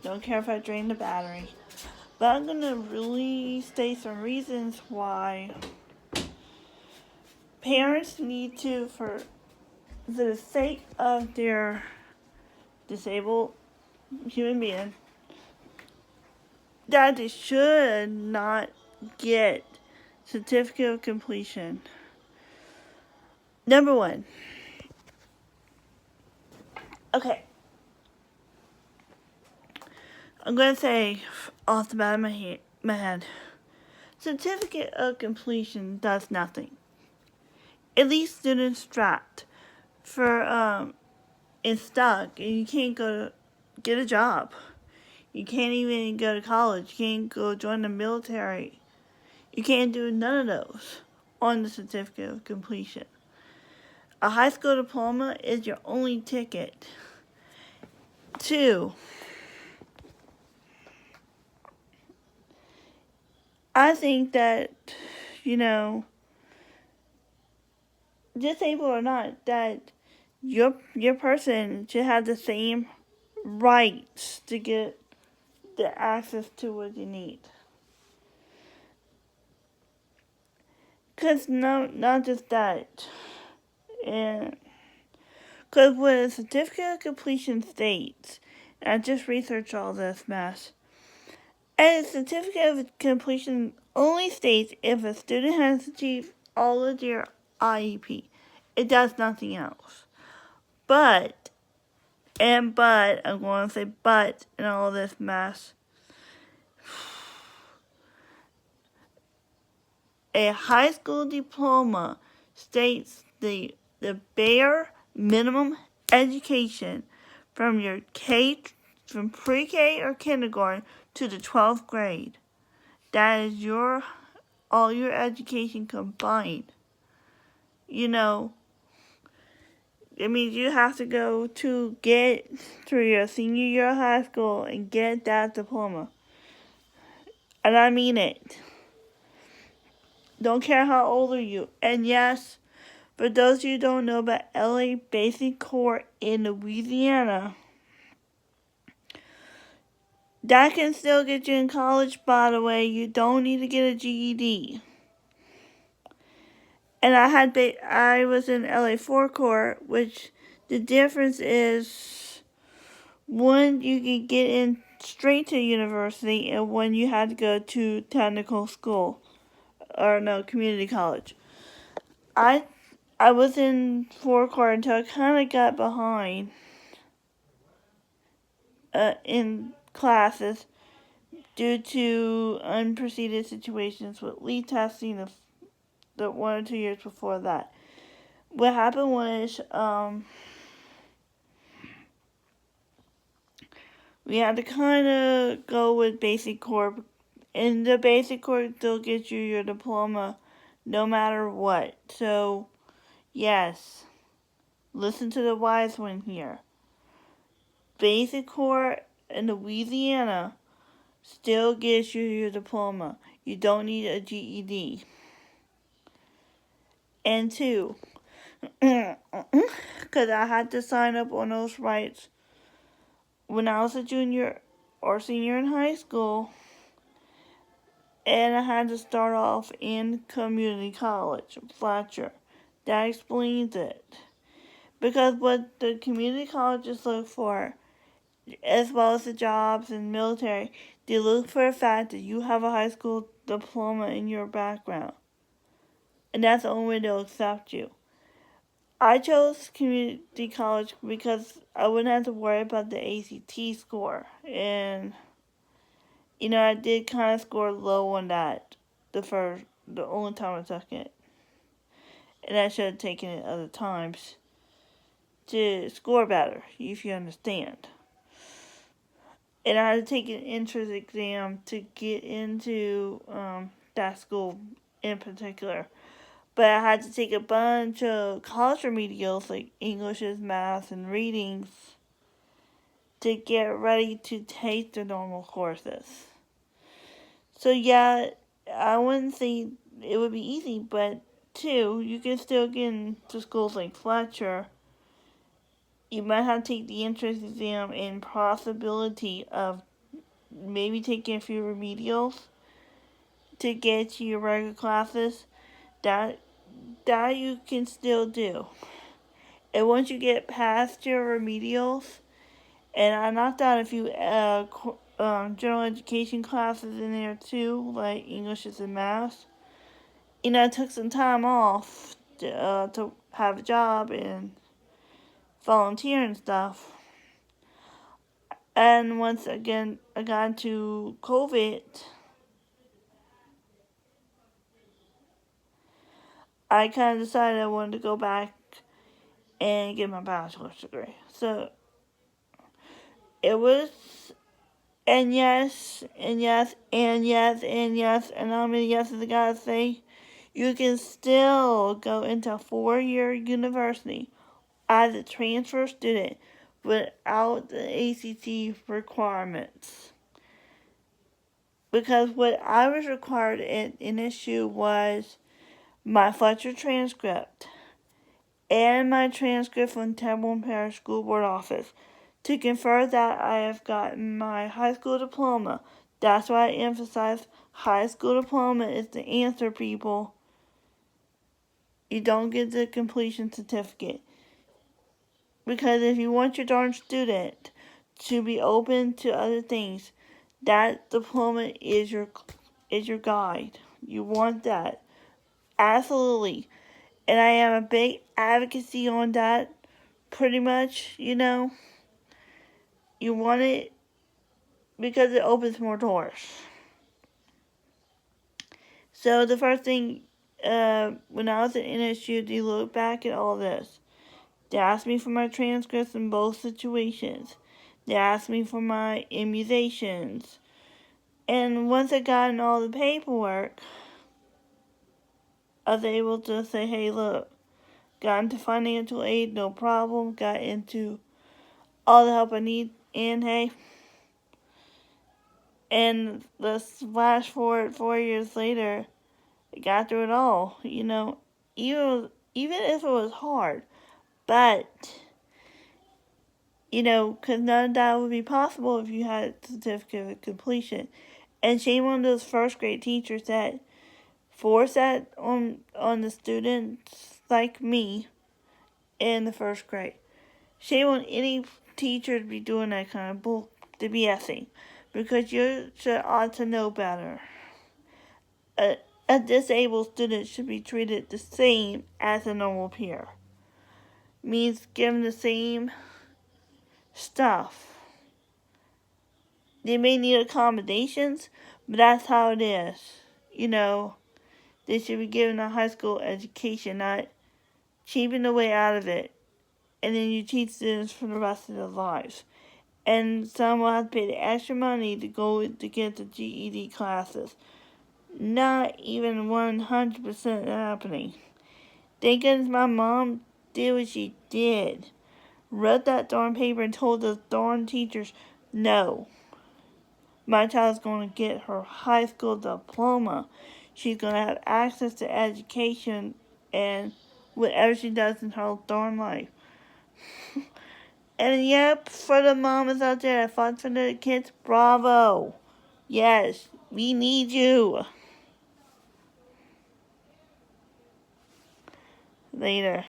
Don't care if I drain the battery. But I'm going to really state some reasons why parents need to, for the sake of their disabled human being, that they should not get certificate of completion. Number one. Okay. I'm going to say off the bat of my head. Certificate of completion does nothing. It leaves students trapped in stuck, and you can't go to get a job. You can't even go to college. You can't go join the military. You can't do none of those on the certificate of completion. A high school diploma is your only ticket. 2, I think that, disabled or not, that your person should have the same rights to get the access to what you need. Because not just that. And because what a certificate of completion states, and I just researched all this mess, and a certificate of completion only states if a student has achieved all of their IEP. It does nothing else. But, I'm going to say but in all this mess. A high school diploma states the bare minimum education from your from pre-K or kindergarten to the 12th grade. That is all your education combined. It means you have to go to get through your senior year of high school and get that diploma. And I mean it. Don't care how old are you. And yes, for those of you who don't know about LA Basic Core in Louisiana, that can still get you in college, by the way. You don't need to get a GED. And I was in LA 4 Core, which the difference is one, you could get in straight to university, and one, you had to go to technical school. Or no, community college. I was in 4 Core until I kind of got behind in classes due to unprecedented situations with lead testing the 1 or 2 years before that. What happened was we had to kind of go with basic core, and the basic core still gets you your diploma no matter what. So yes, listen to the wise one here. Basic core in Louisiana still gives you your diploma. You don't need a GED. And 2, because I had to sign up on those rights when I was a junior or senior in high school, and I had to start off in community college, Fletcher. That explains it. Because what the community colleges look for, as well as the jobs and military, they look for the fact that you have a high school diploma in your background. And that's the only way they'll accept you. I chose community college because I wouldn't have to worry about the ACT score. And, I did kind of score low on that the only time I took it. And I should have taken it other times to score better, if you understand. And I had to take an entrance exam to get into that school in particular. But I had to take a bunch of college remedials like Englishes, math, and readings to get ready to take the normal courses. So yeah, I wouldn't say it would be easy, but 2, you can still get into schools like Fletcher. You might have to take the entrance exam and possibility of maybe taking a few remedials to get to your regular classes. That you can still do. And once you get past your remedials, and I knocked out a few general education classes in there too, like English and math. I took some time off to have a job and volunteer and stuff. And once again, I got into COVID, I kind of decided I wanted to go back and get my bachelor's degree. So it was, and yes, and yes, and yes, and yes, and how many yeses I gotta say? You can still go into a 4-year university as a transfer student without the ACT requirements. Because what I was required in issue was my Fletcher transcript and my transcript from Temple Parish School Board office to confirm that I have gotten my high school diploma. That's why I emphasize high school diploma is the answer, people. You don't get the completion certificate. Because if you want your darn student to be open to other things, that diploma is your guide. You want that. Absolutely. And I am a big advocacy on that, pretty much, You want it because it opens more doors. So the first thing, when I was at NSU, they look back at all this. They asked me for my transcripts in both situations. They asked me for my immunizations. And once I got in all the paperwork, I was able to say, hey, look, got into financial aid, no problem. Got into all the help I need, and hey, and let's flash forward 4 years later, I got through it all. Even if it was hard, but because none of that would be possible if you had a certificate of completion. And shame on those first grade teachers that force that on the students like me in the first grade. Shame on any teacher to be doing that kind of bull, the BSing, because you ought to know better. A disabled student should be treated the same as a normal peer. Means given the same stuff. They may need accommodations, but that's how it is. They should be given a high school education, not cheaping the way out of it. And then you teach students for the rest of their lives. And some will have to pay the extra money to go to get the GED classes. Not even 100% happening. Thank goodness my mom did what she did. Wrote that darn paper and told those darn teachers, no. My child's going to get her high school diploma. She's going to have access to education and whatever she does in her darn life. And yep, for the mamas out there that fought for the kids, bravo. Yes, we need you. Later.